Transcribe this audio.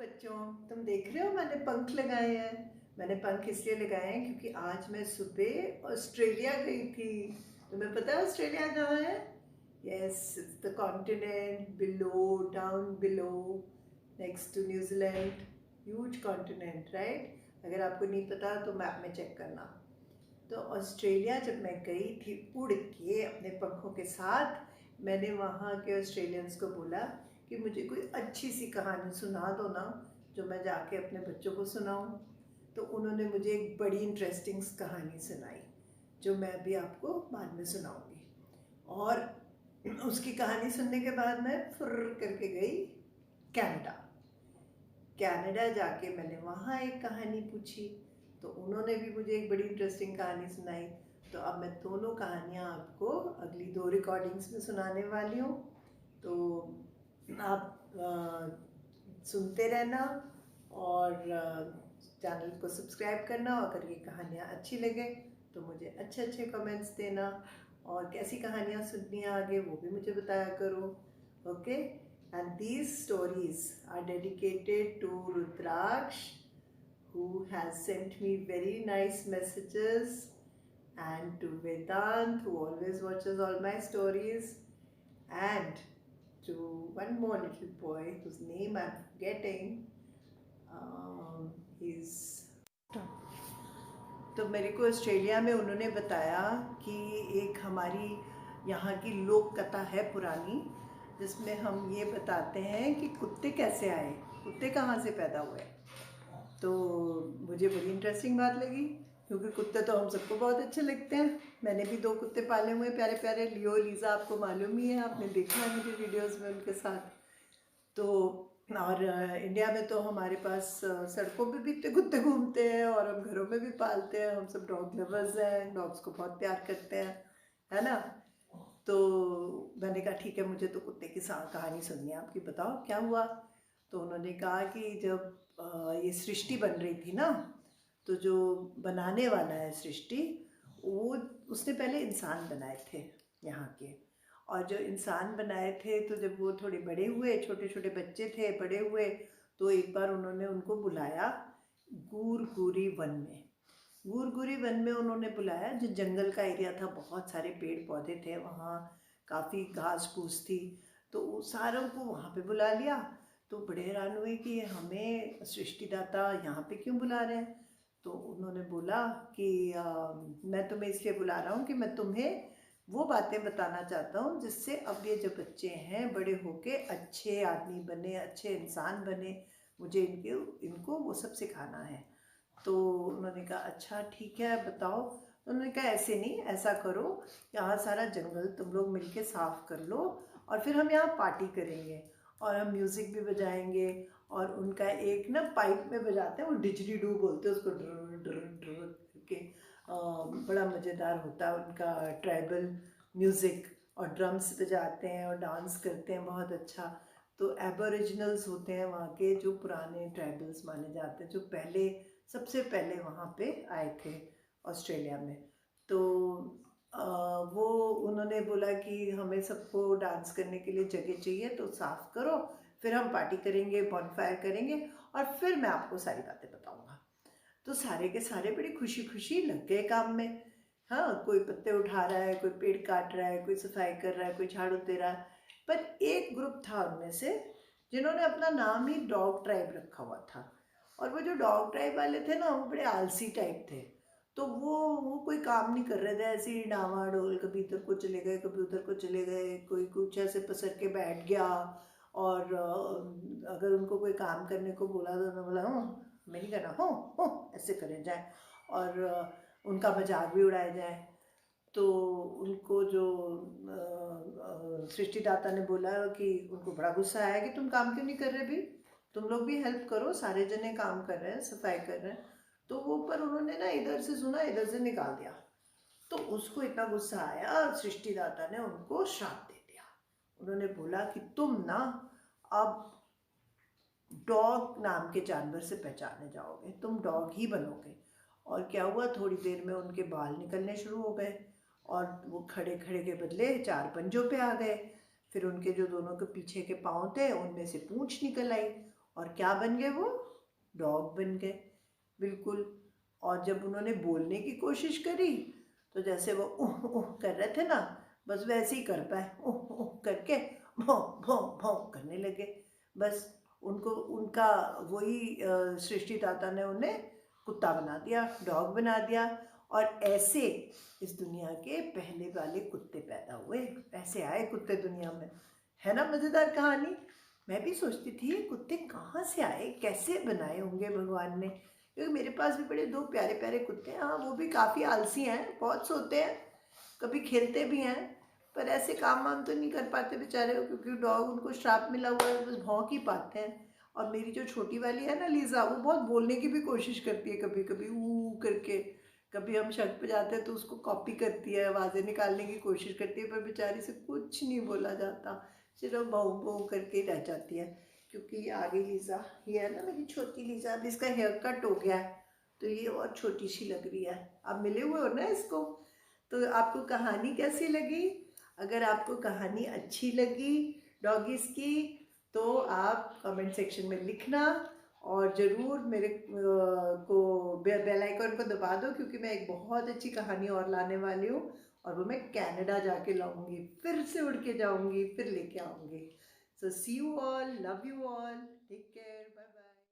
बच्चों, तुम देख रहे हो मैंने पंख लगाए हैं। मैंने पंख इसलिए लगाए हैं क्योंकि आज मैं सुबह ऑस्ट्रेलिया गई थी। तुम्हें पता है ऑस्ट्रेलिया कहाँ है? Yes, it's the continent below, down below, next to New Zealand. Huge continent, right? अगर आपको नहीं पता तो मैप में चेक करना। तो ऑस्ट्रेलिया जब मैं गई थी उड़ के अपने पंखों के साथ, मैंने वहाँ के ऑस्ट्रेलियंस को बोला कि मुझे कोई अच्छी सी कहानी सुना दो ना, जो मैं जाके अपने बच्चों को सुनाऊं। तो उन्होंने मुझे एक बड़ी इंटरेस्टिंग कहानी सुनाई जो मैं अभी आपको बाद में सुनाऊंगी। और उसकी कहानी सुनने के बाद मैं फुर्र करके गई कनाडा। कनाडा जाके मैंने वहाँ एक कहानी पूछी, तो उन्होंने भी मुझे एक बड़ी इंटरेस्टिंग कहानी सुनाई। तो अब मैं दोनों कहानियाँ आपको अगली 2 रिकॉर्डिंग्स में सुनाने वाली हूँ। तो आप सुनते रहना और चैनल को सब्सक्राइब करना। अगर ये कहानियाँ अच्छी लगे तो मुझे अच्छे अच्छे कमेंट्स देना, और कैसी कहानियाँ सुननी है आगे वो भी मुझे बताया करो। Okay, and these stories are dedicated to Rudraksh, who has sent me very nice messages, and to Vedant, who always watches all my stories, and to one more little boy whose name I'm forgetting. He's तो मेरे को Australia में उन्होंने बताया कि एक हमारी यहाँ की लोक कथा है पुरानी, जिसमें हम ये बताते हैं कि कुत्ते कैसे आए, कुत्ते कहाँ से पैदा हुए। तो मुझे बड़ी इंटरेस्टिंग बात लगी, क्योंकि कुत्ते तो हम सबको बहुत अच्छे लगते हैं। मैंने भी 2 कुत्ते पाले हुए हैं, प्यारे प्यारे, लियो, लीज़ा, आपको मालूम ही है, आपने देखा है मुझे वीडियोस में उनके साथ। तो और इंडिया में तो हमारे पास सड़कों पे भी इतने कुत्ते घूमते हैं, और हम घरों में भी पालते हैं। हम सब डॉग लवर्स हैं, डॉग्स को बहुत प्यार करते हैं, है ना? तो मैंने कहा ठीक है, मुझे तो कुत्ते की कहानी सुननी है आपकी, बताओ क्या हुआ। तो उन्होंने कहा कि जब ये सृष्टि बन रही थी ना, तो जो बनाने वाला है सृष्टि, वो उसने पहले इंसान बनाए थे यहाँ के। और जो इंसान बनाए थे, तो जब वो थोड़े बड़े हुए, छोटे छोटे बच्चे थे, बड़े हुए, तो एक बार उन्होंने उनको बुलाया गूरगूरी वन में। गूरगूरी वन में उन्होंने बुलाया, जो जंगल का एरिया था, बहुत सारे पेड़ पौधे थे वहाँ, काफ़ी घास फूस थी। तो सारों को वहाँ पे बुला लिया। तो बड़े हैरान हुए कि हमें सृष्टिदाता यहाँ पे क्यों बुला रहे हैं। तो उन्होंने बोला कि मैं तुम्हें इसलिए बुला रहा हूँ कि मैं तुम्हें वो बातें बताना चाहता हूँ जिससे अब ये जो बच्चे हैं बड़े होके अच्छे आदमी बने, अच्छे इंसान बने। मुझे इनको वो सब सिखाना है। तो उन्होंने कहा अच्छा ठीक है, बताओ। तो उन्होंने कहा ऐसे नहीं, ऐसा करो, यहाँ सारा जंगल तुम लोग मिलके साफ कर लो, और फिर हम यहाँ पार्टी करेंगे, और हम म्यूज़िक भी बजाएंगे। और उनका एक ना पाइप में बजाते हैं, वो डिजरीडू बोलते हैं उसको, ड्र ड्र ड्र करके। बड़ा मज़ेदार होता है उनका ट्राइबल म्यूज़िक, और ड्रम्स बजाते हैं और डांस करते हैं बहुत अच्छा। तो एबोरिजिनल्स होते हैं वहाँ के, जो पुराने ट्राइबल्स माने जाते हैं, जो पहले सबसे पहले वहाँ पे आए थे ऑस्ट्रेलिया में। तो वो उन्होंने बोला कि हमें सबको डांस करने के लिए जगह चाहिए, तो साफ़ करो, फिर हम पार्टी करेंगे, बॉनफायर करेंगे, और फिर मैं आपको सारी बातें बताऊँगा। तो सारे के सारे बड़ी खुशी खुशी लग गए काम में। हाँ, कोई पत्ते उठा रहा है, कोई पेड़ काट रहा है, कोई सफाई कर रहा है, कोई झाड़ू दे रहा है। पर एक ग्रुप था उनमें से जिन्होंने अपना नाम ही डॉग ट्राइब रखा हुआ था। और वो जो डॉग ट्राइब वाले थे ना, वो बड़े आलसी टाइप थे। तो वो कोई काम नहीं कर रहे थे, ऐसे ही डामाडोल, कभी इधर को चले गए, कभी उधर को चले गए, कोई कुछ ऐसे पसर के बैठ गया। और अगर उनको कोई काम करने को बोला तो उन्होंने बोला मैं नहीं करना, हो ऐसे करे जाए, और उनका मजाक भी उड़ाया जाए। तो उनको जो सृष्टिदाता ने बोला कि उनको बड़ा गुस्सा आया कि तुम काम क्यों नहीं कर रहे भी, तुम लोग भी हेल्प करो, सारे जने काम कर रहे हैं, सफाई कर रहे हैं। तो वो पर उन्होंने ना इधर से सुना, इधर से निकाल दिया। तो उसको इतना गुस्सा आया, सृष्टिदाता ने उनको श्राप दे दिया। उन्होंने बोला कि तुम ना अब डॉग नाम के जानवर से पहचाने जाओगे, तुम डॉग ही बनोगे। और क्या हुआ, थोड़ी देर में उनके बाल निकलने शुरू हो गए, और वो खड़े खड़े के बदले 4 पंजों पे आ गए। फिर उनके जो दोनों के पीछे के पाँव थे, उनमें से पूंछ निकल आई, और क्या बन गए वो? डॉग बन गए, बिल्कुल। और जब उन्होंने बोलने की कोशिश करी तो जैसे वो उह उह कर रहे थे ना, बस वैसे ही कर पाए, उह उह करके भौं भौं भौं करने लगे। बस उनको उनका वही सृष्टिदाता ने उन्हें कुत्ता बना दिया, डॉग बना दिया। और ऐसे इस दुनिया के पहले वाले कुत्ते पैदा हुए, ऐसे आए कुत्ते दुनिया में। है ना मज़ेदार कहानी? मैं भी सोचती थी ये कुत्ते कहाँ से आए, कैसे बनाए होंगे भगवान ने। क्योंकि मेरे पास भी बड़े दो प्यारे प्यारे कुत्ते हैं। हाँ, वो भी काफ़ी आलसी हैं, बहुत सोते हैं, कभी खेलते भी हैं, पर ऐसे काम वाम तो नहीं कर पाते बेचारे, क्योंकि डॉग उनको श्राप मिला हुआ है, बस भौंक ही पाते हैं। और मेरी जो छोटी वाली है ना लीज़ा, वो बहुत बोलने की भी कोशिश करती है कभी कभी, ऊ करके। कभी हम छत पे जाते हैं तो उसको कॉपी करती है, आवाज़ें निकालने की कोशिश करती है, पर बेचारी से कुछ नहीं बोला जाता, सिर्फ भाऊ भाऊ करके ही रह जाती है। क्योंकि ये आ गई लीज़ा, ये है ना मेरी छोटी लीज़ा, अब इसका हेयर कट हो गया है तो ये और छोटी सी लग रही है। आप मिले हुए हो ना इसको। तो आपको कहानी कैसी लगी? अगर आपको कहानी अच्छी लगी डॉगीज़ की तो आप कमेंट सेक्शन में लिखना, और ज़रूर मेरे को बेल आइकन को दबा दो, क्योंकि मैं एक बहुत अच्छी कहानी और लाने वाली हूँ, और वो मैं कनाडा जाके लाऊंगी, फिर से उड़ के जाऊंगी, फिर लेके आऊंगी। So see you all, love you all, take care.